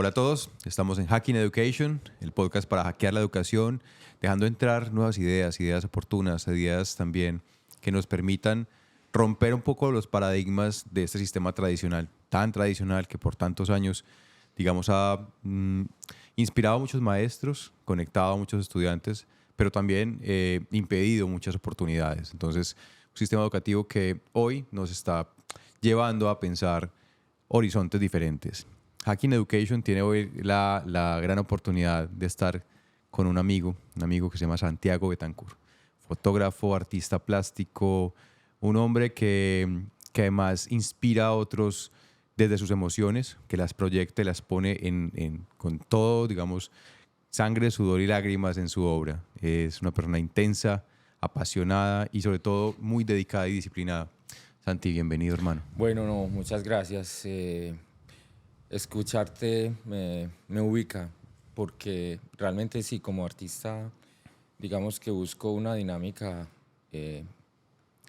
Hola a todos, estamos en Hacking Education, el podcast para hackear la educación, dejando entrar nuevas ideas, ideas oportunas, ideas también que nos permitan romper un poco los paradigmas de este sistema tradicional, tan tradicional que por tantos años, digamos, ha inspirado a muchos maestros, conectado a muchos estudiantes, pero también impedido muchas oportunidades. Entonces, un sistema educativo que hoy nos está llevando a pensar horizontes diferentes. Hacking Education tiene hoy la gran oportunidad de estar con un amigo que se llama Santiago Betancourt, fotógrafo, artista plástico, un hombre que además inspira a otros desde sus emociones, que las proyecta y las pone con todo, digamos, sangre, sudor y lágrimas en su obra. Es una persona intensa, apasionada y sobre todo muy dedicada y disciplinada. Santi, bienvenido, hermano. Bueno, no, muchas gracias. Escucharte me ubica, porque realmente sí, como artista, digamos que busco una dinámica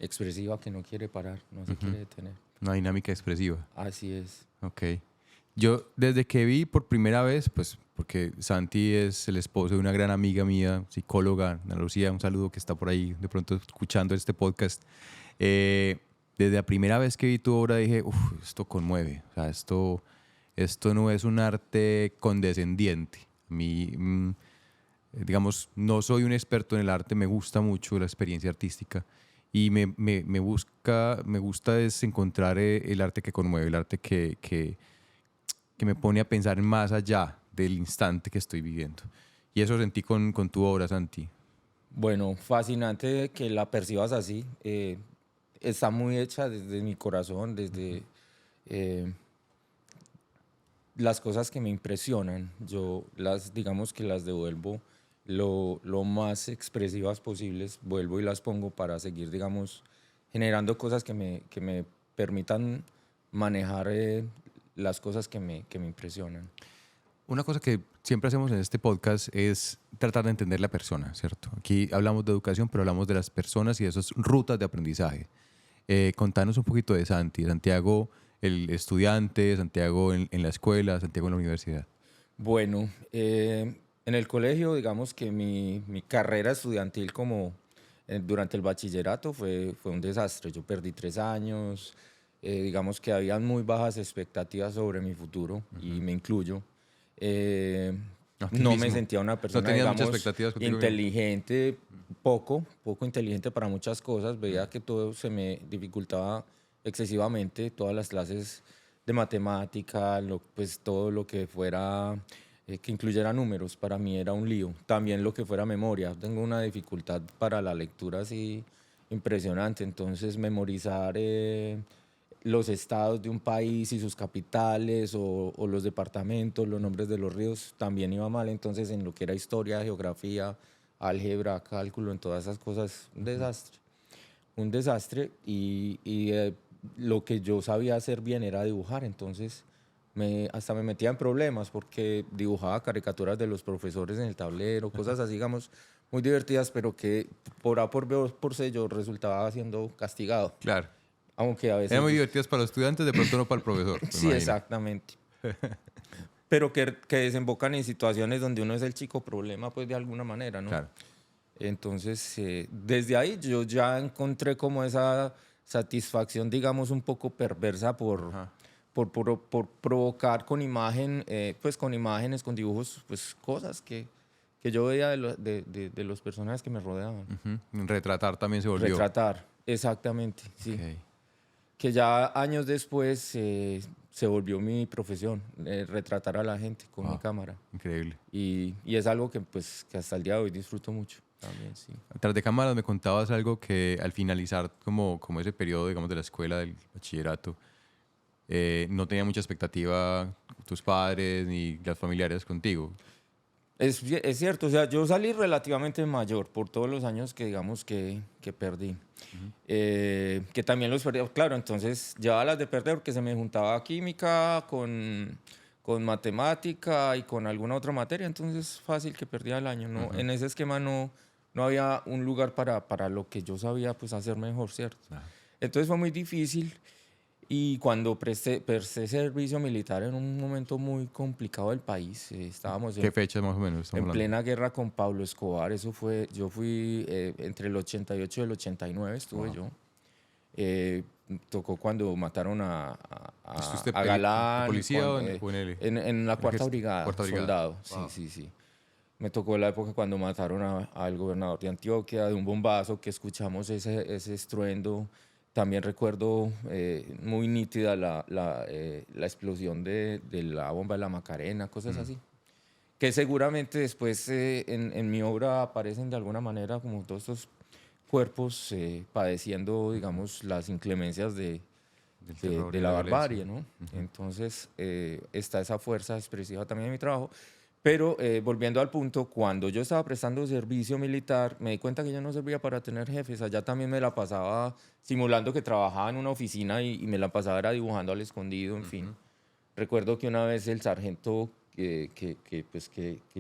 expresiva que no quiere parar, no se quiere detener. Una dinámica expresiva. Así es. Ok. Yo desde que vi por primera vez, pues porque Santi es el esposo de una gran amiga mía, psicóloga, Ana Lucía, un saludo que está por ahí de pronto escuchando este podcast. Desde la primera vez que vi tu obra dije, esto conmueve, o sea, esto no es un arte condescendiente. A mí, digamos, no soy un experto en el arte, me gusta mucho la experiencia artística y me gusta es encontrar el arte que conmueve, el arte que me pone a pensar más allá del instante que estoy viviendo. Y eso sentí con tu obra, Santi. Bueno, fascinante que la percibas así. Está muy hecha desde mi corazón, desde las cosas que me impresionan. Yo digamos que las devuelvo lo más expresivas posibles, vuelvo y las pongo para seguir, digamos, generando cosas que me permitan manejar las cosas que me impresionan. Una cosa que siempre hacemos en este podcast es tratar de entender la persona, ¿cierto? Aquí hablamos de educación, pero hablamos de las personas y de esas rutas de aprendizaje. Contanos un poquito de Santi, Santiago el estudiante, Santiago en la escuela, Santiago en la universidad. Bueno, en el colegio, digamos que mi carrera estudiantil durante el bachillerato fue un desastre. Yo perdí 3 años, digamos que habían muy bajas expectativas sobre mi futuro y me incluyo. No me sentía una persona, tenías muchas digamos, expectativas contigo mismo. inteligente, poco inteligente para muchas cosas. Veía que todo se me dificultaba excesivamente, todas las clases de matemática, pues todo lo que fuera, que incluyera números, para mí era un lío. También lo que fuera memoria. Tengo una dificultad para la lectura así impresionante, entonces memorizar los estados de un país y sus capitales o los departamentos, los nombres de los ríos, también iba mal. Entonces en lo que era historia, geografía, álgebra, cálculo, en todas esas cosas, un desastre. Un desastre y lo que yo sabía hacer bien era dibujar, entonces hasta me metía en problemas porque dibujaba caricaturas de los profesores en el tablero, cosas así, digamos, muy divertidas, pero que por A, por B o por C yo resultaba siendo castigado. Claro. Aunque a veces... Eran muy divertidas para los estudiantes, de pronto no para el profesor. Sí, exactamente. Pero que desembocan en situaciones donde uno es el chico problema, pues de alguna manera, ¿no? Claro. Entonces, desde ahí yo ya encontré como esa satisfacción, digamos, un poco perversa por provocar con pues con imágenes, con dibujos, pues cosas que yo veía de los personajes que me rodeaban. Retratar también se volvió. Retratar, exactamente, sí. Okay. Que ya años después se volvió mi profesión, retratar a la gente con mi cámara. Increíble. Y es algo que, pues, que hasta el día de hoy disfruto mucho también, sí. Tras de cámaras me contabas algo que al finalizar como ese periodo, digamos, de la escuela, del bachillerato, no tenía mucha expectativa tus padres ni las familiares contigo. Es cierto, o sea, yo salí relativamente mayor por todos los años que, digamos, que perdí. Que también los perdí, claro, entonces llevaba las de perder porque se me juntaba química con matemática y con alguna otra materia, entonces fácil que perdía el año. ¿No? En ese esquema no había un lugar para lo que yo sabía pues, hacer mejor, ¿cierto? Entonces fue muy difícil. Y cuando presté servicio militar en un momento muy complicado del país, estábamos ¿Qué fecha más o menos estamos en hablando? plena guerra con Pablo Escobar. Eso fue, yo fui entre el 88 y el 89 estuve Wow. yo. Eh, Tocó cuando mataron ¿Estuviste a de Galán policía o en el en la Cuarta ejército? Brigada, Cuarta brigada. soldado. Sí, Wow. sí, sí. Me tocó la época cuando mataron al gobernador de Antioquia de un bombazo que escuchamos ese estruendo. También recuerdo muy nítida la explosión de la bomba de la Macarena, cosas así. Que seguramente después en mi obra aparecen de alguna manera como todos estos cuerpos padeciendo, digamos, las inclemencias Del terror de y la la violencia. barbarie, ¿no? Entonces está esa fuerza expresiva también en mi trabajo. Pero volviendo al punto, cuando yo estaba prestando servicio militar, me di cuenta que yo no servía para tener jefes. Allá también me la pasaba simulando que trabajaba en una oficina y me la pasaba era dibujando al escondido, en fin. Recuerdo que una vez el sargento que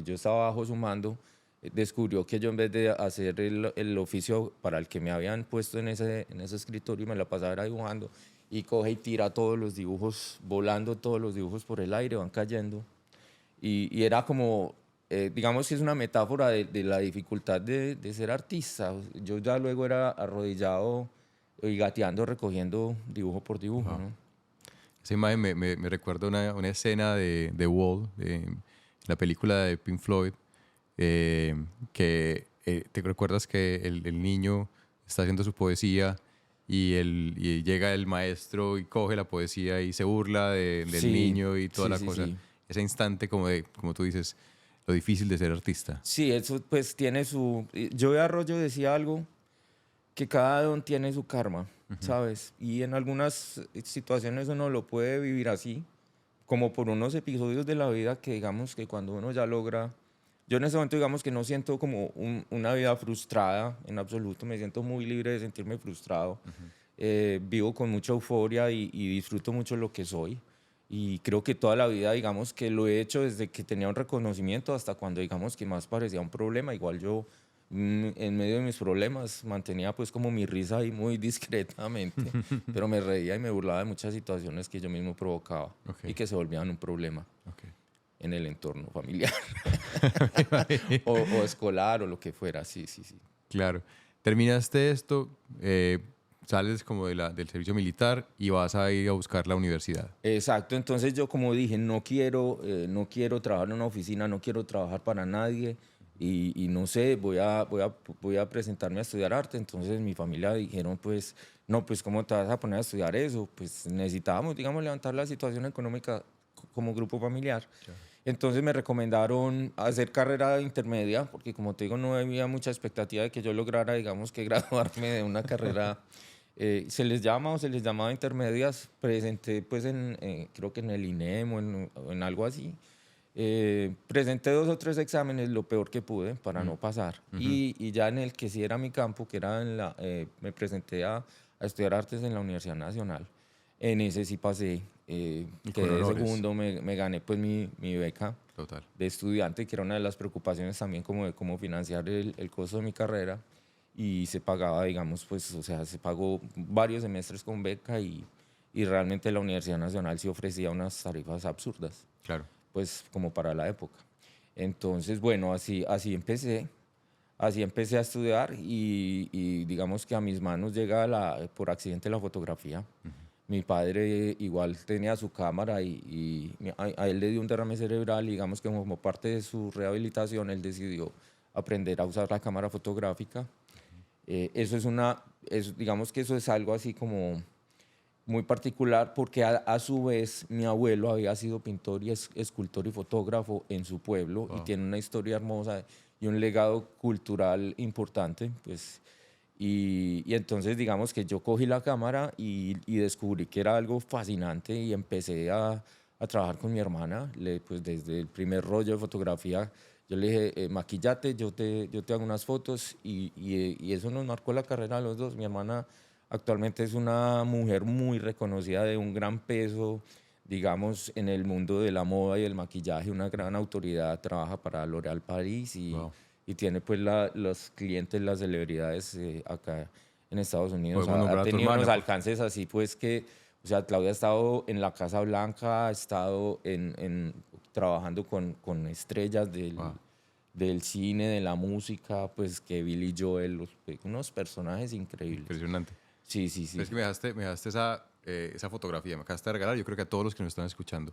yo estaba bajo su mando descubrió que yo en vez de hacer el oficio para el que me habían puesto en ese escritorio y me la pasaba era dibujando y coge y tira todos los dibujos, volando todos los dibujos por el aire, van cayendo. Y era como, digamos que es una metáfora de la dificultad de ser artista. Yo ya luego era arrodillado y gateando, recogiendo dibujo por dibujo, Wow. ¿no? Esa imagen me recuerda una escena de Wall, la película de Pink Floyd, que te recuerdas que el niño está haciendo su poesía y llega el maestro y coge la poesía y se burla del Sí, niño y toda sí, la sí, cosa. sí. Ese instante como tú dices, lo difícil de ser artista. Sí, eso pues tiene su... Yo de Arroyo decía algo, que cada don tiene su karma, ¿sabes? Y en algunas situaciones uno lo puede vivir así, como por unos episodios de la vida que digamos que cuando uno ya logra... Yo en ese momento digamos que no siento como una vida frustrada en absoluto, me siento muy libre de sentirme frustrado. Vivo con mucha euforia y disfruto mucho lo que soy. Y creo que toda la vida, digamos que lo he hecho desde que tenía un reconocimiento hasta cuando, digamos que más parecía un problema. Igual yo, en medio de mis problemas, mantenía pues como mi risa ahí muy discretamente, pero me reía y me burlaba de muchas situaciones que yo mismo provocaba Ok, y que se volvían un problema ok. en el entorno familiar o escolar o lo que fuera. Sí, sí, sí. Claro. Terminaste esto, sales como del servicio militar y vas a ir a buscar la universidad. Exacto, entonces yo como dije, no quiero trabajar en una oficina, no quiero trabajar para nadie y no sé, voy a presentarme a estudiar arte. Entonces mi familia dijeron, pues, no, pues ¿cómo te vas a poner a estudiar eso? Pues necesitábamos, digamos, levantar la situación económica como grupo familiar. Entonces me recomendaron hacer carrera intermedia, porque como te digo, no había mucha expectativa de que yo lograra, digamos, que graduarme de una carrera se les llama o se les llamaba intermedias. Presenté pues creo que en el INEM o en algo así. Presenté 2 o 3 exámenes, lo peor que pude para no pasar. Y ya en el que sí era mi campo, que era me presenté a estudiar artes en la Universidad Nacional. En ese sí pasé, Y con quedé honores. segundo, me gané pues mi beca Total. de estudiante, que era una de las preocupaciones también como de cómo financiar el costo de mi carrera y se pagaba, digamos, pues, o sea, se pagó varios semestres con beca y realmente la Universidad Nacional sí ofrecía unas tarifas absurdas, Claro. pues, como para la época. Entonces, bueno, así empecé a estudiar y digamos que a mis manos llega por accidente la fotografía. Mi padre igual tenía su cámara y a él le dio un derrame cerebral y digamos que como parte de su rehabilitación él decidió aprender a usar la cámara fotográfica. Eso es digamos que eso es algo así como muy particular porque a su vez mi abuelo había sido pintor y escultor y fotógrafo en su pueblo y Wow. tiene una historia hermosa y un legado cultural importante, pues. Y entonces digamos que yo cogí la cámara y descubrí que era algo fascinante y empecé a trabajar con mi hermana, pues desde el primer rollo de fotografía yo le dije, maquillate, yo te hago unas fotos y eso nos marcó la carrera a los dos. Mi hermana actualmente es una mujer muy reconocida de un gran peso, digamos, en el mundo de la moda y el maquillaje, una gran autoridad, trabaja para L'Oréal París Wow. y tiene pues los clientes, las celebridades acá en Estados Unidos. Podemos nombrar Ha a tu tenido unos hermana. alcances así pues que O sea, Claudia ha estado en la Casa Blanca, ha estado trabajando con estrellas Wow, del cine, de la música, pues que Billy Joel, unos personajes increíbles. impresionante. Sí, sí, Pero sí. es que me dejaste esa fotografía, me acabaste de regalar, yo creo que a todos los que nos están escuchando.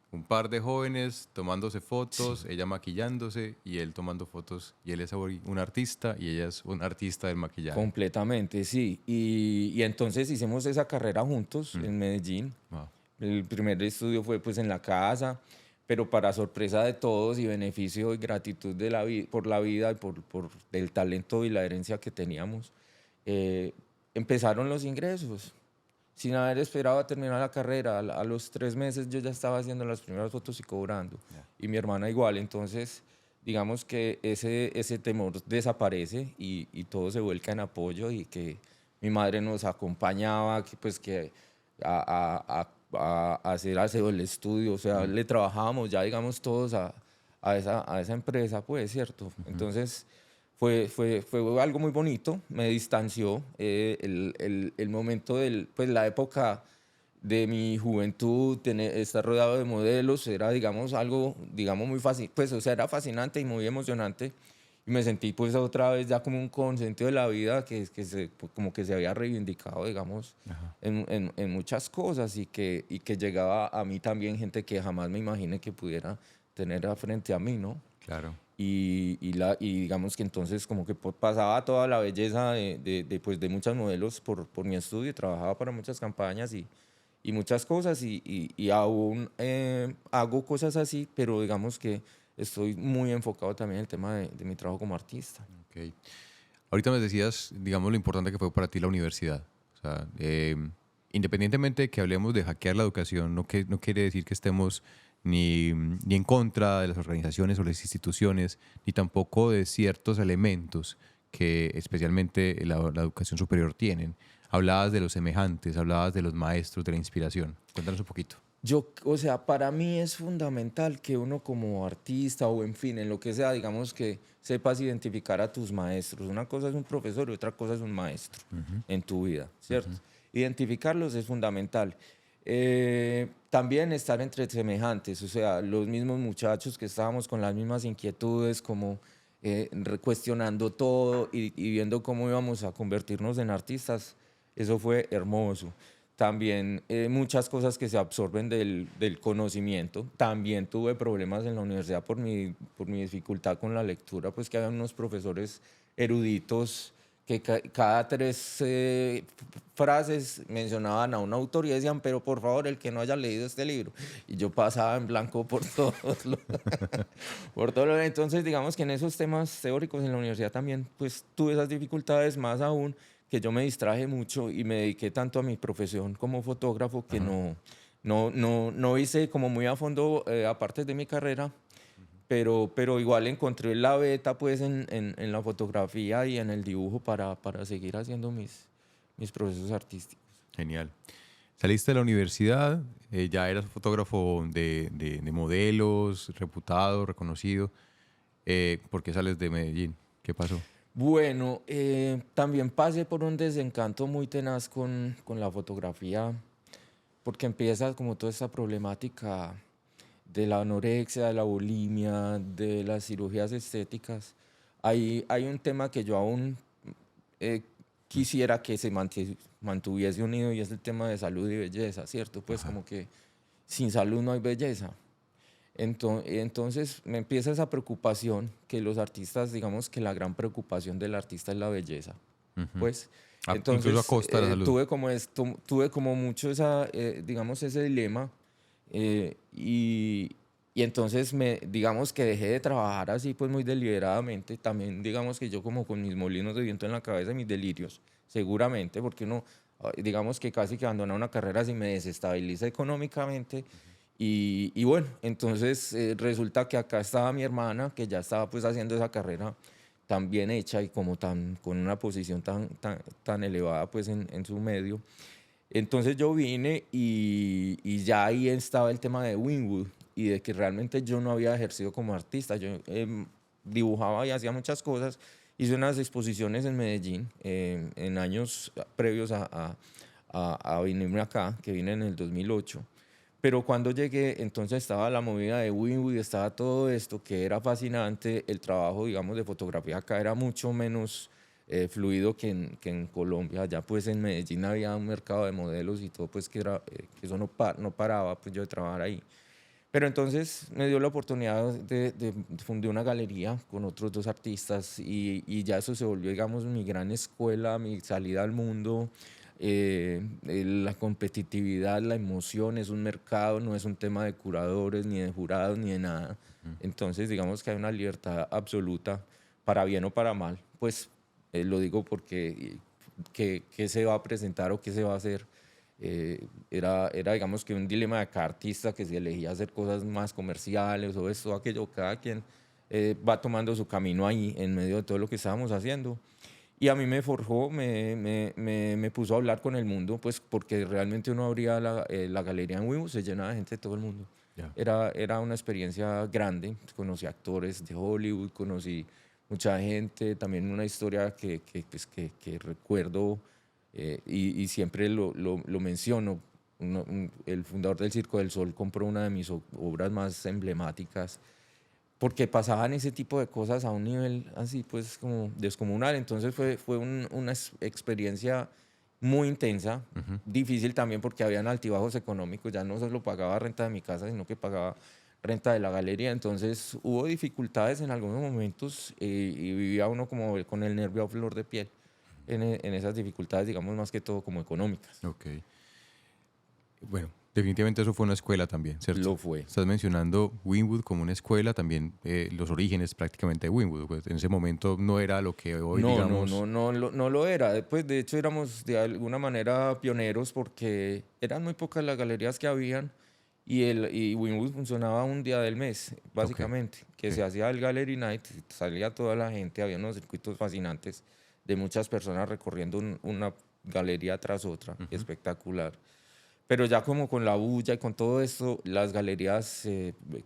Un par de jóvenes tomándose fotos, ella maquillándose y él tomando fotos. Y él es hoy un artista y ella es un artista del maquillaje. Completamente, sí. Y entonces hicimos esa carrera juntos Mm, en Medellín. wow, El primer estudio fue pues en la casa, pero para sorpresa de todos y beneficio y gratitud de por la vida y por el talento y la herencia que teníamos, eh, empezaron los ingresos. Sin haber esperado a terminar la carrera, a los 3 meses yo ya estaba haciendo las primeras fotos y cobrando. ya. Y mi hermana igual, entonces digamos que ese temor desaparece y todo se vuelca en apoyo y que mi madre nos acompañaba, que pues que a hacer aseo del estudio, o sea, Mm, le trabajábamos ya digamos todos a esa empresa, pues, ¿cierto? Entonces fue algo muy bonito, me distanció el momento pues la época de mi juventud, estar rodeado de modelos, era, digamos, algo, digamos, muy fácil, pues, o sea, era fascinante y muy emocionante. Y me sentí, pues, otra vez ya como un consentido de la vida pues, como que se había reivindicado, digamos, ajá, en muchas cosas y que llegaba a mí también gente que jamás me imaginé que pudiera tener frente a mí, ¿no? claro. Y digamos que entonces como que pasaba toda la belleza pues, de muchas modelos por mi estudio, trabajaba para muchas campañas y muchas cosas y aún hago cosas así, pero digamos que estoy muy enfocado también en el tema de mi trabajo como artista. Ok. Ahorita me decías, digamos, lo importante que fue para ti la universidad. O sea, independientemente de que hablemos de hackear la educación, no quiere decir que estemos ni en contra de las organizaciones o las instituciones, ni tampoco de ciertos elementos que especialmente la educación superior tienen. Hablabas de los semejantes, hablabas de los maestros, de la inspiración. Cuéntanos un poquito. O sea, para mí es fundamental que uno como artista o en fin, en lo que sea, digamos que sepas identificar a tus maestros. Una cosa es un profesor y otra cosa es un maestro en tu vida, ¿cierto? Identificarlos es fundamental. También estar entre semejantes, o sea, los mismos muchachos que estábamos con las mismas inquietudes, como cuestionando todo y viendo cómo íbamos a convertirnos en artistas, eso fue hermoso. También muchas cosas que se absorben del conocimiento. También tuve problemas en la universidad por mi dificultad con la lectura, pues que había unos profesores eruditos que cada tres frases mencionaban a un autor y decían, pero por favor, el que no haya leído este libro. Y yo pasaba en blanco por todos los, por todo lo. Entonces, digamos que en esos temas teóricos en la universidad también, pues tuve esas dificultades más aún que yo me distraje mucho y me dediqué tanto a mi profesión como fotógrafo que Ajá. no hice como muy a fondo aparte de mi carrera, pero igual encontré la beta pues en la fotografía y en el dibujo para seguir haciendo mis procesos artísticos. Genial. Saliste de la universidad, ya eras fotógrafo de modelos, reputado, reconocido. ¿Por qué sales de Medellín? ¿Qué pasó? Bueno, también pasé por un desencanto muy tenaz con la fotografía, porque empieza como toda esta problemática de la anorexia, de la bulimia, de las cirugías estéticas. Hay un tema que yo aún eh, quisiera que se mantuviese unido y es el tema de salud y belleza, ¿cierto? Pues Ajá. como que sin salud no hay belleza. Entonces me empieza esa preocupación que los artistas, digamos que la gran preocupación del artista es la belleza. Ujú. Pues Incluso a entonces costa de la salud. tuve como mucho digamos ese dilema y entonces digamos que dejé de trabajar así pues muy deliberadamente. También digamos que yo como con mis molinos de viento en la cabeza, mis delirios, seguramente, porque uno digamos que casi que abandona una carrera si me desestabiliza económicamente. Y bueno, entonces resulta que acá estaba mi hermana, que ya estaba pues haciendo esa carrera tan bien hecha y como con una posición tan elevada pues en su medio. Entonces yo vine y ya ahí estaba el tema de Winwood y de que realmente yo no había ejercido como artista. Yo dibujaba y hacía muchas cosas. Hice unas exposiciones en Medellín en años previos a venirme acá, que vine en el 2008. Pero cuando llegué, entonces estaba la movida de Winwood, estaba todo esto que era fascinante. El trabajo, digamos, de fotografía acá era mucho menos fluido que en Colombia. Allá pues en Medellín había un mercado de modelos y todo, pues que, era, que eso no paraba pues yo de trabajar ahí. Pero entonces me dio la oportunidad de fundar una galería con otros dos artistas y ya eso se volvió, digamos, mi gran escuela, mi salida al mundo. La competitividad, la emoción, es un mercado, no es un tema de curadores, ni de jurados, ni de nada. Entonces, digamos que hay una libertad absoluta, para bien o para mal. Pues lo digo porque qué se va a presentar o qué se va a hacer. Era, digamos, que un dilema de cada artista, que si elegía hacer cosas más comerciales o esto o aquello. Cada quien va tomando su camino ahí en medio de todo lo que estábamos haciendo. Y a mí me forjó, me puso a hablar con el mundo, pues porque realmente uno abría la galería en Wimbledon, se llenaba de gente de todo el mundo. Ya. Era una experiencia grande. Conocí actores de Hollywood, conocí mucha gente, también una historia pues, que recuerdo y siempre lo menciono. El fundador del Circo del Sol compró una de mis obras más emblemáticas, porque pasaban ese tipo de cosas a un nivel así pues como descomunal. Entonces fue una experiencia muy intensa, Ujú. difícil también porque habían altibajos económicos. Ya no solo pagaba renta de mi casa, sino que pagaba renta de la galería. Entonces hubo dificultades en algunos momentos y vivía uno como con el nervio a flor de piel en esas dificultades, digamos, más que todo como económicas. Ok. Bueno, definitivamente eso fue una escuela también, ¿cierto? Lo fue. Estás mencionando Winwood como una escuela, también los orígenes prácticamente de Winwood. Pues, en ese momento no era lo que hoy, No, no, digamos. no, no lo era. Pues de hecho éramos de alguna manera pioneros porque eran muy pocas las galerías que habían y Winwood funcionaba un día del mes, Ok, básicamente, que ok. se hacía el Gallery Night, salía toda la gente, había unos circuitos fascinantes de muchas personas recorriendo una galería tras otra, Ujú. espectacular. Pero ya como con la bulla y con todo esto, las galerías,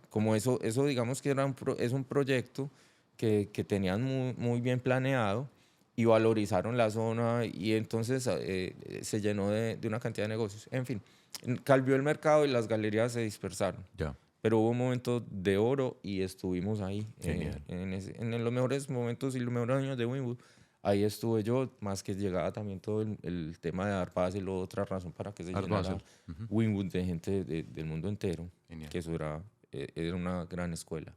como eso digamos que es un proyecto que tenían muy bien planeado y valorizaron la zona y entonces se llenó de una cantidad de negocios. En fin, cambió el mercado y las galerías se dispersaron. Ya, Pero hubo un momento de oro y estuvimos ahí, genial. en los mejores momentos y los mejores años de Winwood. Ahí estuve yo, más que llegaba también todo el tema de Art Basel, otra razón para que se Art llenara Basel. Ujú. Winwood de gente del mundo entero, Genial. que eso era una gran escuela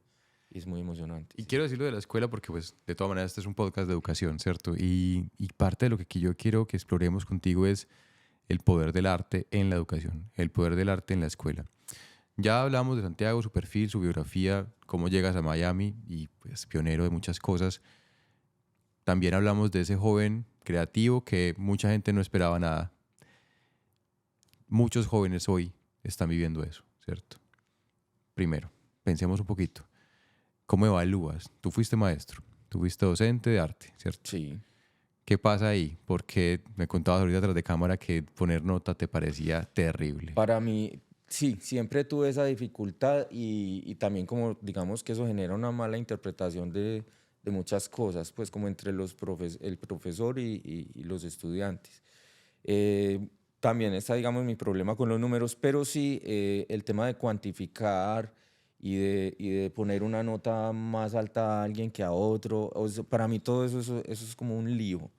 y es muy emocionante. Y Sí. quiero decirlo de la escuela porque, pues, de todas maneras, este es un podcast de educación, ¿cierto? Y parte de lo que aquí yo quiero que exploremos contigo es el poder del arte en la educación, el poder del arte en la escuela. Ya hablamos de Santiago, su perfil, su biografía, cómo llegas a Miami y, pues, pionero de muchas cosas. También hablamos de ese joven creativo que mucha gente no esperaba nada. Muchos jóvenes hoy están viviendo eso, ¿cierto? Primero, pensemos un poquito. ¿Cómo evalúas? Tú fuiste maestro, tú fuiste docente de arte, ¿cierto? Sí. ¿Qué pasa ahí? Porque me contabas ahorita tras de cámara que poner nota te parecía terrible. Para mí, sí, siempre tuve esa dificultad y también como digamos que eso genera una mala interpretación de muchas cosas, pues como entre el profesor y los estudiantes. Eh, También está, digamos, mi problema con los números, pero sí el tema de cuantificar y de poner una nota más alta a alguien que a otro. O sea, para mí todo eso es como un lío.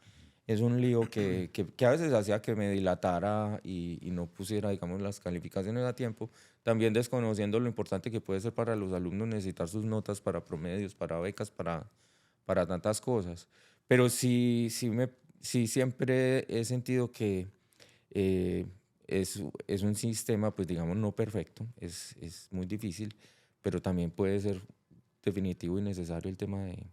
Es un lío que a veces hacía que me dilatara y no pusiera, digamos, las calificaciones a tiempo. También desconociendo lo importante que puede ser para los alumnos necesitar sus notas para promedios, para becas, para tantas cosas. Pero sí siempre he sentido que eh, es un sistema, pues digamos, no perfecto, es muy difícil, pero también puede ser definitivo y necesario el tema de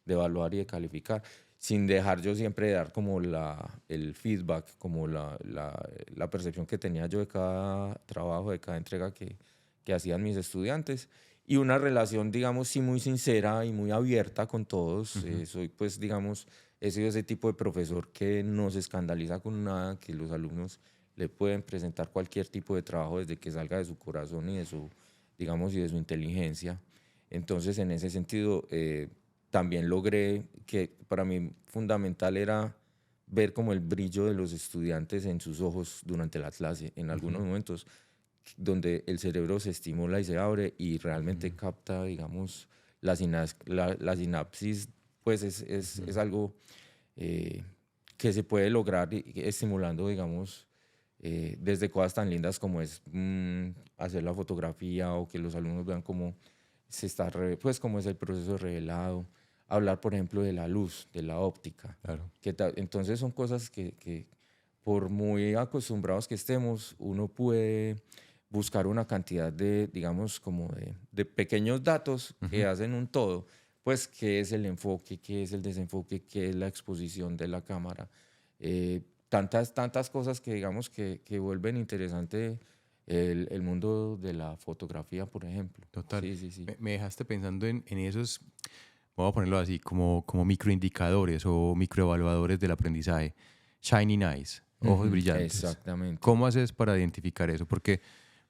evaluar y de calificar, sin dejar yo siempre de dar como el feedback, como la percepción que tenía yo de cada trabajo, de cada entrega que hacían mis estudiantes. Y una relación, digamos, sí muy sincera y muy abierta con todos. Ujú. Soy, pues, digamos, he sido ese tipo de profesor que no se escandaliza con nada, que los alumnos le pueden presentar cualquier tipo de trabajo desde que salga de su corazón y de su, digamos, y de su inteligencia. Entonces, en ese sentido, también logré que para mí fundamental era ver como el brillo de los estudiantes en sus ojos durante la clase, en algunos momentos donde el cerebro se estimula y se abre y realmente capta, digamos, la sinapsis, pues es algo que se puede lograr estimulando, digamos, desde cosas tan lindas como es hacer la fotografía o que los alumnos vean cómo pues cómo es el proceso revelado. Hablar, por ejemplo, de la luz, de la óptica. Claro. Entonces son cosas que por muy acostumbrados que estemos, uno puede buscar una cantidad de, digamos, como de pequeños datos que hacen un todo. Pues, qué es el enfoque, qué es el desenfoque, qué es la exposición de la cámara. Tantas cosas que, digamos, que vuelven interesante el mundo de la fotografía, por ejemplo. Total. Sí, sí, sí. Me dejaste pensando en esos, vamos a ponerlo así, como microindicadores o microevaluadores del aprendizaje. Shining eyes, ojos brillantes. Exactamente. ¿Cómo haces para identificar eso? Porque,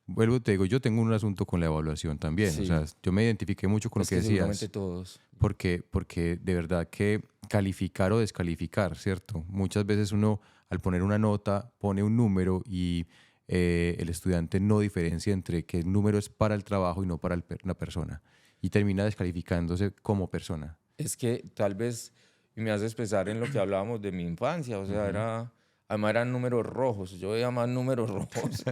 vuelvo, te digo, yo tengo un asunto con la evaluación también. Sí. O sea, yo me identifiqué mucho con lo que decías. Seguramente todos. Porque de verdad que calificar o descalificar, ¿cierto? Muchas veces uno, al poner una nota, pone un número y el estudiante no diferencia entre qué número es para el trabajo y no para la persona. Y termina descalificándose como persona. Es que tal vez me haces pensar en lo que hablábamos de mi infancia. O sea, además eran números rojos. Yo veía más números rojos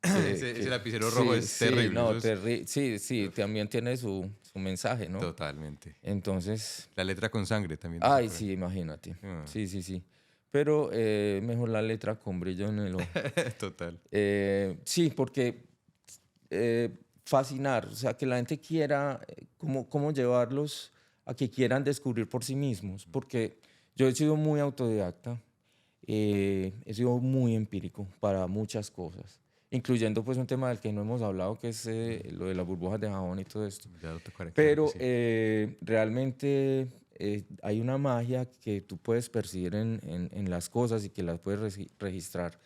Ese lapicero rojo es terrible. No, sí, también tiene su mensaje, ¿no? Totalmente. Entonces, La letra con sangre también. ay, sí, imagínate. Ah. Sí. Pero mejor la letra con brillo en el ojo. Total. Sí, porque fascinar, o sea, que la gente quiera, cómo llevarlos a que quieran descubrir por sí mismos, porque yo he sido muy autodidacta, he sido muy empírico para muchas cosas, incluyendo pues un tema del que no hemos hablado, que es lo de las burbujas de jabón y todo esto. Ya lo tocaré, Pero claro que sí. realmente hay una magia que tú puedes percibir en las cosas y que las puedes registrar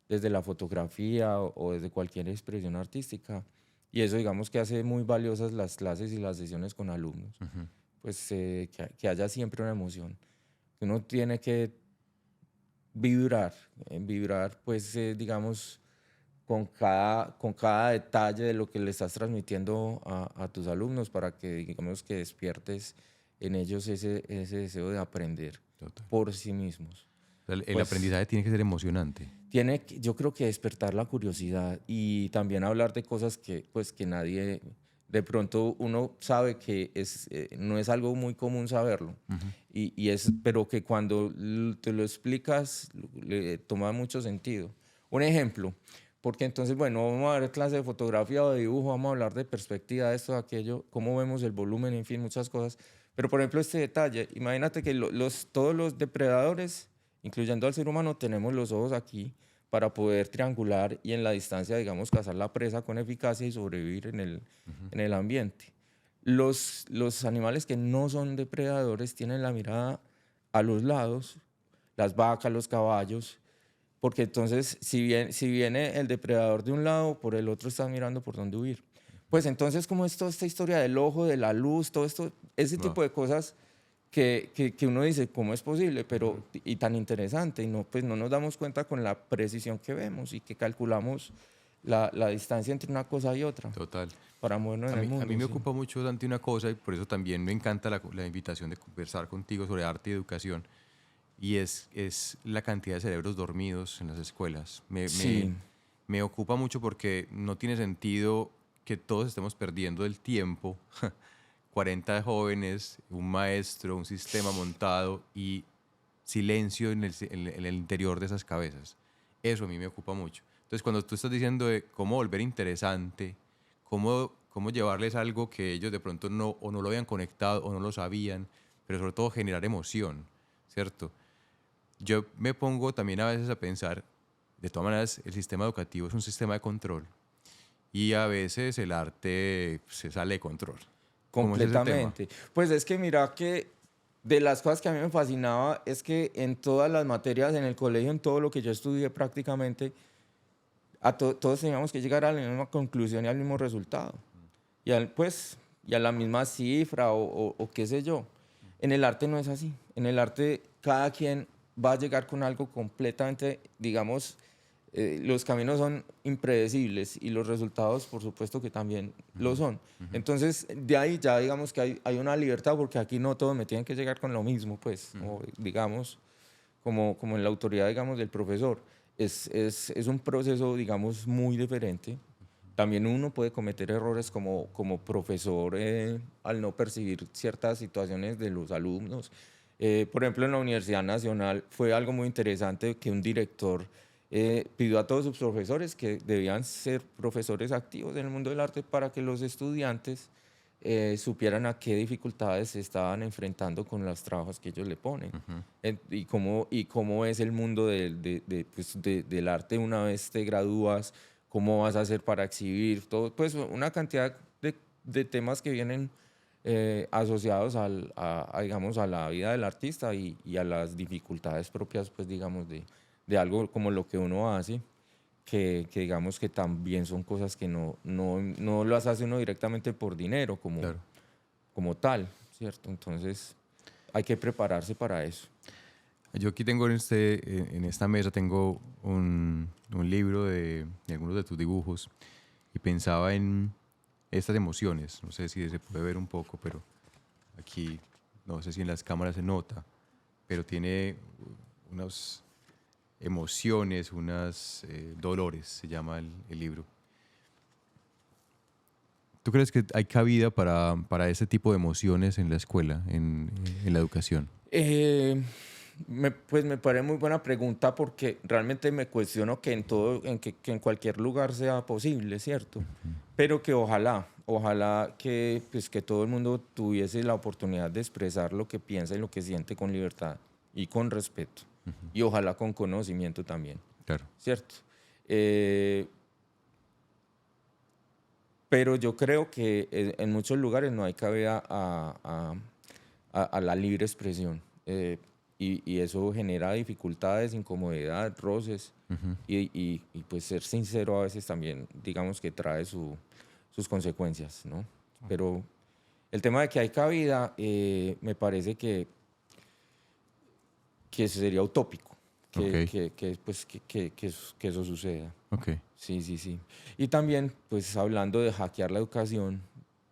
desde la fotografía o desde cualquier expresión artística. Y eso, digamos, que hace muy valiosas las clases y las sesiones con alumnos. Pues que haya siempre una emoción. Uno tiene que vibrar, pues, digamos, con cada detalle de lo que le estás transmitiendo a tus alumnos para que, digamos, que despiertes en ellos ese deseo de aprender Total. por sí mismos. El Pues, aprendizaje tiene que ser emocionante. yo creo que despertar la curiosidad y también hablar de cosas pues, que nadie, de pronto uno sabe que no es algo muy común saberlo, pero que cuando te lo explicas le toma mucho sentido. Un ejemplo, porque entonces, bueno, vamos a ver clase de fotografía o de dibujo, vamos a hablar de perspectiva, de esto, de aquello, cómo vemos el volumen, en fin, muchas cosas. Pero, por ejemplo, este detalle, imagínate que todos los depredadores, incluyendo al ser humano, tenemos los ojos aquí para poder triangular y en la distancia, digamos, cazar la presa con eficacia y sobrevivir en el ambiente. Los animales que no son depredadores tienen la mirada a los lados, las vacas, los caballos, porque entonces si viene el depredador de un lado, por el otro están mirando por dónde huir. Pues entonces, como es toda esta historia del ojo, de la luz, todo esto, ese tipo de cosas que uno dice, ¿cómo es posible? Pero, y tan interesante, y no, pues no nos damos cuenta con la precisión que vemos y que calculamos la distancia entre una cosa y otra. Total. Para movernos en el mundo. A mí me ocupa mucho, Santi, una cosa, y por eso también me encanta la invitación de conversar contigo sobre arte y educación, y es la cantidad de cerebros dormidos en las escuelas. Me ocupa mucho porque no tiene sentido que todos estemos perdiendo el tiempo 40 jóvenes, un maestro, un sistema montado y silencio en el interior de esas cabezas. Eso a mí me ocupa mucho. Entonces, cuando tú estás diciendo de cómo volver interesante, cómo llevarles algo que ellos de pronto no lo habían conectado o no lo sabían, pero sobre todo generar emoción, ¿cierto? Yo me pongo también a veces a pensar, de todas maneras, el sistema educativo es un sistema de control y a veces el arte se sale de control. Completamente. Pues es que mira que de las cosas que a mí me fascinaba es que en todas las materias en el colegio, en todo lo que yo estudié prácticamente, todos teníamos que llegar a la misma conclusión y al mismo resultado. Y a la misma cifra o qué sé yo. En el arte no es así. En el arte cada quien va a llegar con algo completamente, digamos, los caminos son impredecibles y los resultados, por supuesto que también lo son. Entonces, de ahí ya digamos que hay una libertad, porque aquí no todos me tienen que llegar con lo mismo, pues, o, digamos, como en la autoridad, digamos, del profesor. Es un proceso, digamos, muy diferente. También uno puede cometer errores como profesor al no percibir ciertas situaciones de los alumnos. Por ejemplo, en la Universidad Nacional fue algo muy interesante que un director pidió a todos sus profesores que debían ser profesores activos en el mundo del arte para que los estudiantes supieran a qué dificultades se estaban enfrentando con los trabajos que ellos le ponen. Y cómo es el mundo del arte una vez te gradúas, cómo vas a hacer para exhibir, todo, pues una cantidad de temas que vienen asociados digamos, a la vida del artista y a las dificultades propias, pues, digamos, de algo como lo que uno hace, que digamos que también son cosas que no las hace uno directamente por dinero, Claro. como tal, ¿cierto? Entonces hay que prepararse para eso. Yo aquí tengo en esta mesa tengo un libro de algunos de tus dibujos y pensaba en estas emociones. No sé si se puede ver un poco, pero aquí, no sé si en las cámaras se nota, pero tiene unas emociones, unos dolores, se llama el libro. ¿Tú crees que hay cabida para ese tipo de emociones en la escuela, en la educación? Pues me parece muy buena pregunta, porque realmente me cuestiono que que en cualquier lugar sea posible, ¿cierto? Pero que ojalá que, pues, que todo el mundo tuviese la oportunidad de expresar lo que piensa y lo que siente con libertad y con respeto. Y ojalá con conocimiento también, Claro. ¿cierto? Eh, pero yo creo que en muchos lugares no hay cabida a la libre expresión. Y eso genera dificultades, incomodidad, roces. Y pues ser sincero a veces también, digamos que trae sus consecuencias, ¿no? Pero el tema de que hay cabida, me parece que eso sería utópico, Ok. que eso suceda. Ok. Sí, sí, sí. Y también, pues hablando de hackear la educación,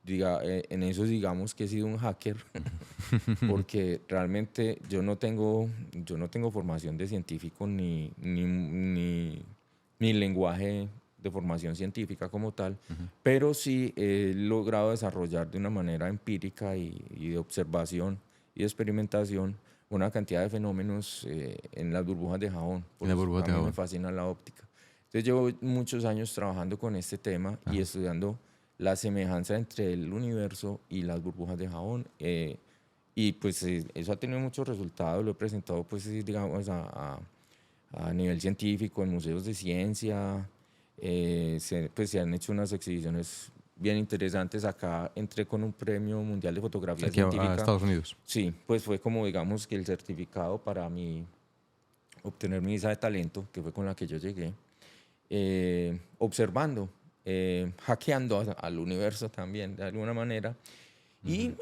en eso digamos que he sido un hacker, porque realmente yo no tengo formación de científico ni lenguaje de formación científica como tal, pero sí he logrado desarrollar de una manera empírica y de observación y de experimentación una cantidad de fenómenos en las burbujas de jabón. En la burbuja A de mí me jabón. fascina la óptica. Entonces llevo muchos años trabajando con este tema y estudiando la semejanza entre el universo y las burbujas de jabón. Y pues eso ha tenido muchos resultados. Lo he presentado, pues, digamos, a nivel científico en museos de ciencia. Pues se han hecho unas exhibiciones bien interesantes. Acá entré con un premio mundial de fotografía Aquí a científica. Estados Unidos. Sí, pues fue como, digamos, que el certificado para obtener mi visa de talento, que fue con la que yo llegué, observando, hackeando al universo también, de alguna manera, y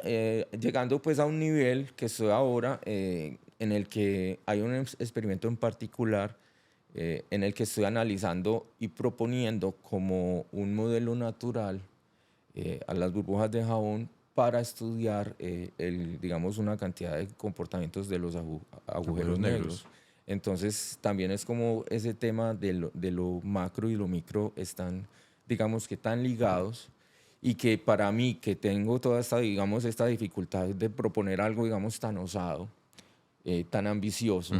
llegando pues a un nivel que estoy ahora, en el que hay un experimento en particular, en el que estoy analizando y proponiendo como un modelo natural a las burbujas de jabón para estudiar, digamos, una cantidad de comportamientos de los agujeros negros. Entonces, también es como ese tema de lo macro y lo micro están, digamos, que tan ligados, y que para mí, que tengo toda esta, digamos, esta dificultad de proponer algo, digamos, tan osado, tan ambicioso,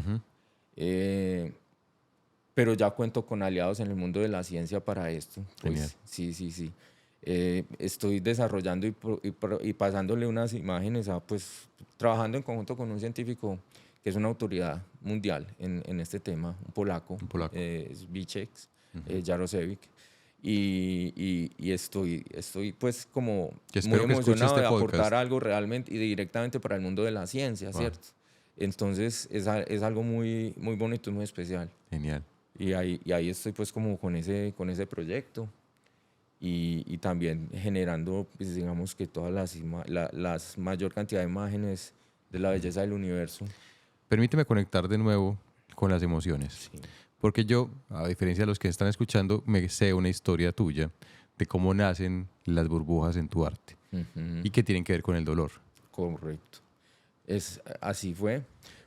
eh, pero ya cuento con aliados en el mundo de la ciencia para esto. Genial. Pues sí, sí, sí. Estoy desarrollando y pasándole unas imágenes pues trabajando en conjunto con un científico que es una autoridad mundial en este tema, un polaco, Un polaco. es Wojciech Jaroszewicz. Y estoy pues como Que muy espero que escuche emocionado este de aportar podcast. algo realmente y directamente para el mundo de la ciencia, Wow. ¿cierto? Entonces es algo muy, muy bonito y muy especial. Genial. Y ahí estoy pues como con ese proyecto y también generando, pues, digamos, que todas las mayor cantidad de imágenes de la belleza del universo. permíteme conectar de nuevo con las emociones. Sí. Porque yo, a diferencia de los que están escuchando, me sé una historia tuya de cómo nacen las burbujas en tu arte Ujú. y que tienen que ver con el dolor. Correcto. Así fue.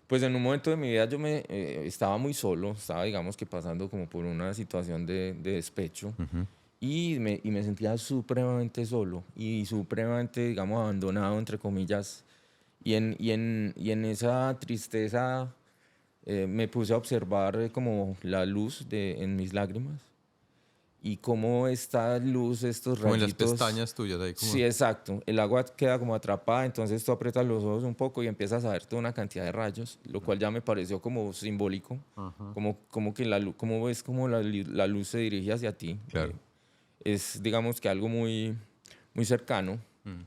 Pues en un momento de mi vida yo estaba muy solo, estaba digamos que pasando como por una situación de despecho y me sentía supremamente solo y supremamente, digamos, abandonado, entre comillas. Y en esa tristeza me puse a observar como la luz en mis lágrimas y cómo esta luz, estos Como en las rayitos. pestañas tuyas, ahí Sí, como... exacto. El agua queda como atrapada, entonces tú aprietas los ojos un poco y empiezas a ver toda una cantidad de rayos, lo cual ya me pareció como simbólico, como que la luz, como ves como la luz se dirige hacia ti. Claro. Es, digamos que algo muy cercano. Mm.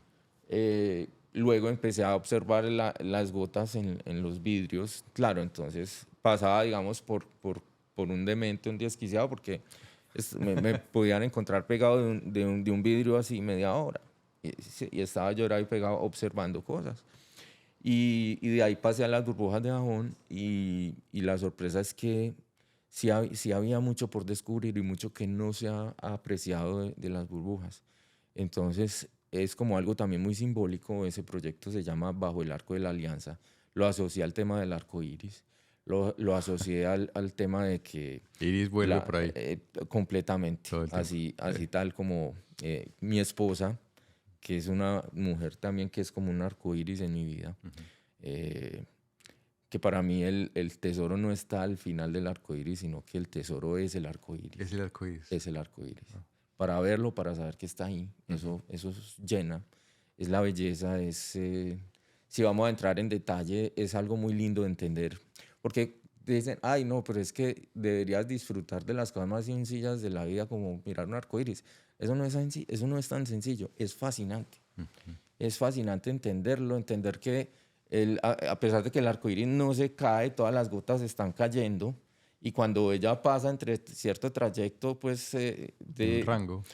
Luego empecé a observar las gotas en los vidrios. Claro, entonces pasaba, digamos, por un demente, un desquiciado, porque me podían encontrar pegado de un vidrio así media hora. Y estaba yo ahí pegado observando cosas. Y de ahí pasé a las burbujas de Dajón y la sorpresa es que sí había mucho por descubrir y mucho que no se ha apreciado de las burbujas. Entonces es como algo también muy simbólico. Ese proyecto se llama Bajo el Arco de la Alianza. Lo asocié al tema del arco iris. Lo asocié al tema de que Iris vuelve por ahí completamente, todo el tiempo. así tal como mi esposa, que es una mujer también que es como un arco iris en mi vida. eh, que para mí el tesoro no está al final del arco iris, sino que el tesoro es el arco iris. Es el arco iris. Es el arco iris. Para verlo, para saber que está ahí, eso llena. Es la belleza, si vamos a entrar en detalle, es algo muy lindo de entender. Porque dicen, ay, no, pero es que deberías disfrutar de las cosas más sencillas de la vida, como mirar un arco iris. Eso no es tan sencillo, es fascinante. Es fascinante entenderlo, entender que a pesar de que el arco iris no se cae, todas las gotas están cayendo. Y cuando ella pasa entre cierto trayecto, pues Un rango.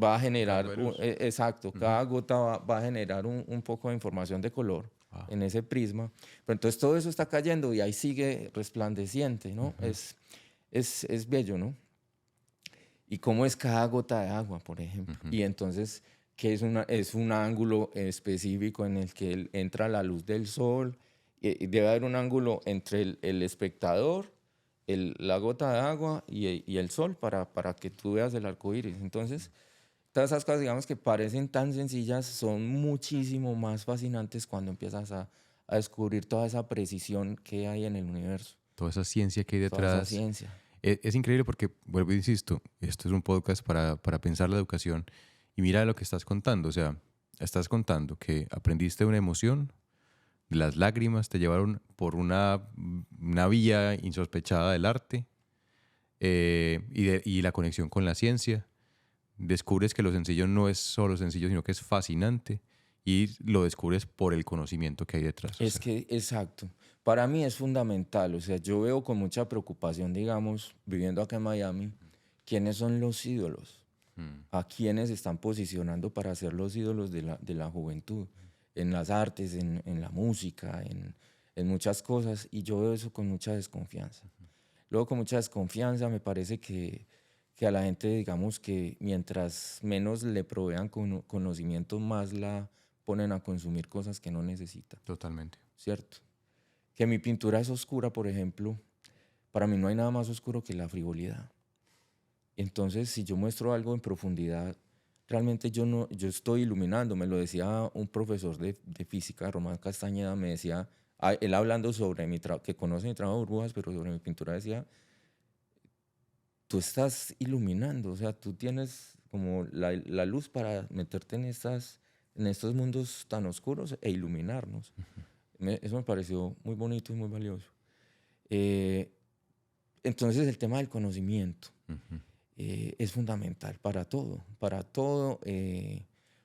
va a generar, Rango de luz. exacto, cada gota va a generar un poco de información de color Wow. en ese prisma. Pero entonces todo eso está cayendo y ahí sigue resplandeciente, ¿no? Es bello, ¿no? Y cómo es cada gota de agua, por ejemplo. Y entonces, que es un ángulo específico en el que entra la luz del sol. Y debe haber un ángulo entre el espectador, la gota de agua y el sol para que tú veas el arco iris. Entonces, todas esas cosas, digamos, que parecen tan sencillas, son muchísimo más fascinantes cuando empiezas a descubrir toda esa precisión que hay en el universo, Toda esa ciencia que hay toda esa detrás. ciencia. Es increíble porque, vuelvo e insisto, esto es un podcast para pensar la educación. Y mira lo que estás contando. O sea, estás contando que aprendiste una emoción, las lágrimas te llevaron por una vía insospechada del arte y la conexión con la ciencia. Descubres que lo sencillo no es solo sencillo, sino que es fascinante y lo descubres por el conocimiento que hay detrás. O Es sea, que, exacto. Para mí es fundamental. O sea, yo veo con mucha preocupación, digamos, viviendo acá en Miami, quiénes son los ídolos, a quiénes están posicionando para ser los ídolos de la juventud, en las artes, en la música, en muchas cosas. Y yo veo eso con mucha desconfianza. Luego, con mucha desconfianza, me parece que a la gente, digamos, que mientras menos le provean conocimiento, más la ponen a consumir cosas que no necesita. totalmente. ¿Cierto? Que mi pintura es oscura, por ejemplo, para mí no hay nada más oscuro que la frivolidad. Entonces, si yo muestro algo en profundidad, realmente yo estoy iluminando. Me lo decía un profesor de física, Román Castañeda, me decía, él hablando sobre que conoce mi trabajo de burbujas, pero sobre mi pintura decía, tú estás iluminando, o sea, tú tienes como la luz para meterte en estos mundos tan oscuros e iluminarnos. Eso me pareció muy bonito y muy valioso. Eh, entonces el tema del conocimiento es fundamental para todo,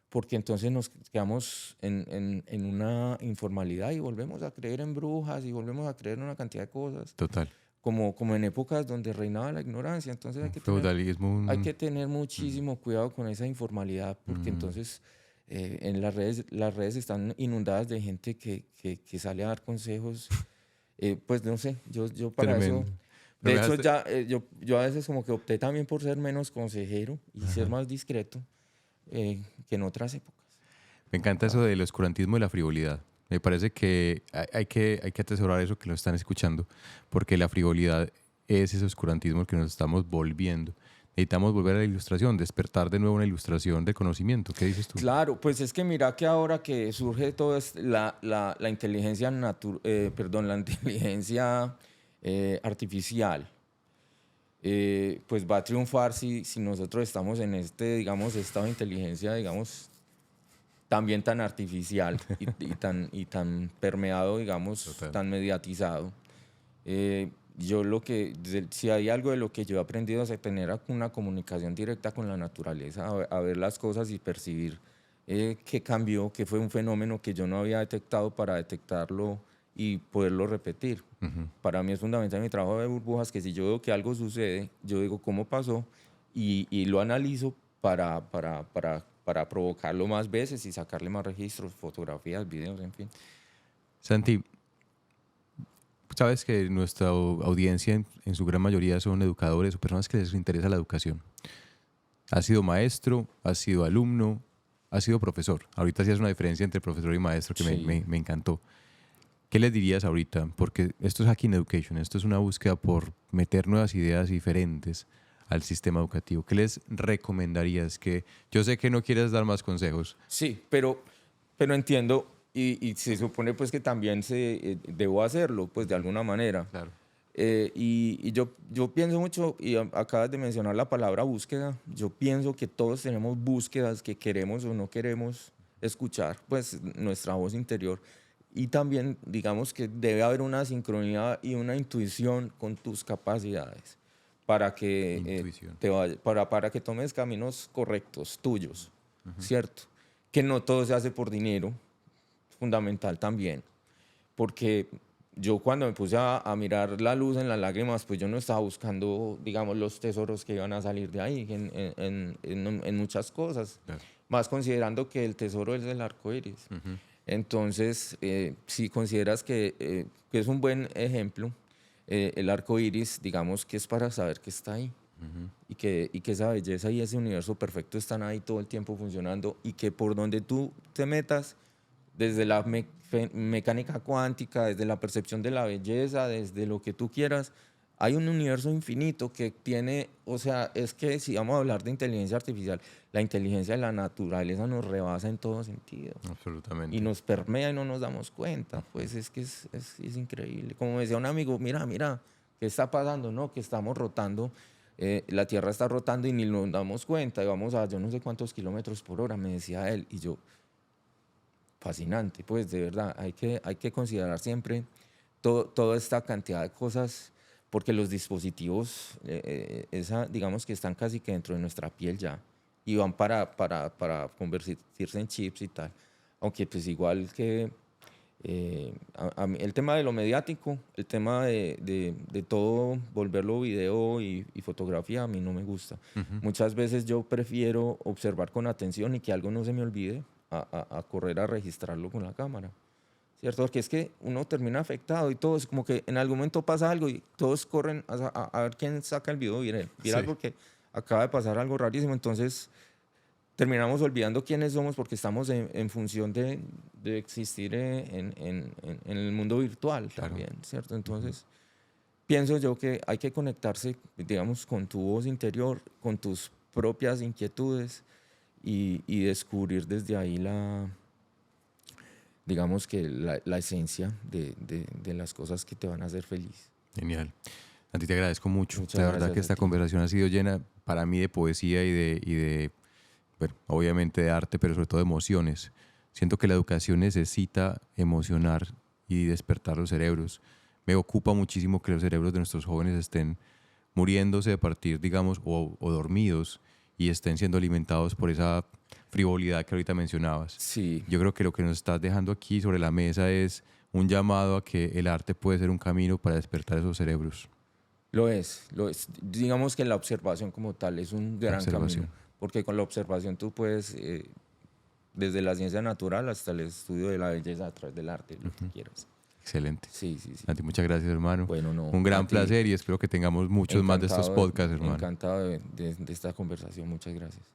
porque entonces nos quedamos en una informalidad y volvemos a creer en brujas y volvemos a creer en una cantidad de cosas, Total. como en épocas donde reinaba la ignorancia. Entonces Feudalismo. hay que tener muchísimo cuidado con esa informalidad, porque entonces en las redes están inundadas de gente que sale a dar consejos Pues no sé, yo para Tremendo. eso, Pero de me hecho dejaste- ya, yo a veces como que opté también por ser menos consejero y ser Ajá. más discreto que en otras épocas. Me encanta eso del oscurantismo y la frivolidad. Me parece que hay que atesorar eso que lo están escuchando, porque la frivolidad es ese oscurantismo al que nos estamos volviendo. Necesitamos volver a la ilustración, despertar de nuevo una ilustración de conocimiento. ¿Qué dices tú? Claro, pues es que mira que ahora que surge todo la inteligencia perdón, la inteligencia artificial, pues va a triunfar si nosotros estamos en este, digamos, estado de inteligencia, digamos, también tan artificial y tan permeado, digamos, Total. tan mediatizado. Yo si hay algo de lo que yo he aprendido es a tener una comunicación directa con la naturaleza, a ver las cosas y percibir qué cambió, qué fue un fenómeno que yo no había detectado para detectarlo y poderlo repetir. Ujú. Para mí es fundamental en mi trabajo de burbujas que si yo veo que algo sucede, yo digo cómo pasó y lo analizo para provocarlo más veces y sacarle más registros, fotografías, videos, en fin. Santi, sabes que nuestra audiencia en su gran mayoría son educadores o personas que les interesa la educación. Has sido maestro, has sido alumno, has sido profesor. Ahorita sí es una diferencia entre profesor y maestro que me, Sí. me- me encantó. ¿Qué les dirías ahorita? Porque esto es Hacking Education, esto es una búsqueda por meter nuevas ideas diferentes al sistema educativo. ¿Qué les recomendarías? Que yo sé que no quieres dar más consejos. Sí, pero entiendo y se supone pues que también debo hacerlo pues de alguna manera. Claro. Y yo pienso mucho, y acabas de mencionar la palabra búsqueda, yo pienso que todos tenemos búsquedas que queremos o no queremos escuchar, pues nuestra voz interior. Y también digamos que debe haber una sincronía y una intuición con tus capacidades para que, Intuición. para que tomes caminos correctos, tuyos, ¿cierto? Que no todo se hace por dinero, fundamental también, porque yo cuando me puse a mirar la luz en las lágrimas, pues yo no estaba buscando, digamos, los tesoros que iban a salir de ahí en muchas cosas, Claro. más considerando que el tesoro es el arco iris. Entonces, si consideras que es un buen ejemplo, el arco iris, digamos que es para saber que está ahí y que esa belleza y ese universo perfecto están ahí todo el tiempo funcionando y que por donde tú te metas, desde la mecánica cuántica, desde la percepción de la belleza, desde lo que tú quieras, hay un universo infinito que tiene, o sea, es que si vamos a hablar de inteligencia artificial, la inteligencia de la naturaleza nos rebasa en todo sentido Absolutamente. y nos permea y no nos damos cuenta, pues es que es increíble. Como decía un amigo, mira, ¿qué está pasando? No, que estamos rotando, la Tierra está rotando y ni nos damos cuenta, y vamos a yo no sé cuántos kilómetros por hora, me decía él, y yo, fascinante, pues de verdad, hay que considerar siempre toda esta cantidad de cosas, porque los dispositivos, digamos que están casi que dentro de nuestra piel ya, y van para convertirse en chips y tal. Aunque pues igual que a mí el tema de lo mediático, el tema de todo volverlo video y fotografía, a mí no me gusta. Muchas veces yo prefiero observar con atención y que algo no se me olvide a correr a registrarlo con la cámara. ¿Cierto? Porque es que uno termina afectado y todo es como que en algún momento pasa algo y todos corren a ver quién saca el video viral, Sí. porque acaba de pasar algo rarísimo. Entonces terminamos olvidando quiénes somos porque estamos en función de existir en el mundo virtual Claro. también, ¿cierto? Entonces pienso yo que hay que conectarse, digamos, con tu voz interior, con tus propias inquietudes y descubrir desde ahí digamos que la esencia de las cosas que te van a hacer feliz. Genial. A ti te agradezco mucho. Muchas La verdad gracias que a esta ti. conversación ha sido llena para mí de poesía y de, bueno, obviamente de arte, pero sobre todo de emociones. Siento que la educación necesita emocionar y despertar los cerebros. Me ocupa muchísimo que los cerebros de nuestros jóvenes estén muriéndose de partir, digamos, o dormidos y estén siendo alimentados por esa frivolidad que ahorita mencionabas. Sí, Yo creo que lo que nos estás dejando aquí sobre la mesa es un llamado a que el arte puede ser un camino para despertar esos cerebros. lo es, lo es. Digamos que la observación como tal es un gran Observación. camino, porque con la observación tú puedes, desde la ciencia natural hasta el estudio de la belleza a través del arte, lo que quieras. Excelente. Sí, sí, sí. Santi, muchas gracias, hermano. Bueno, no, Un gran a ti. placer y espero que tengamos muchos más de estos Encantado podcasts, hermano. Encantado de esta conversación. Muchas gracias.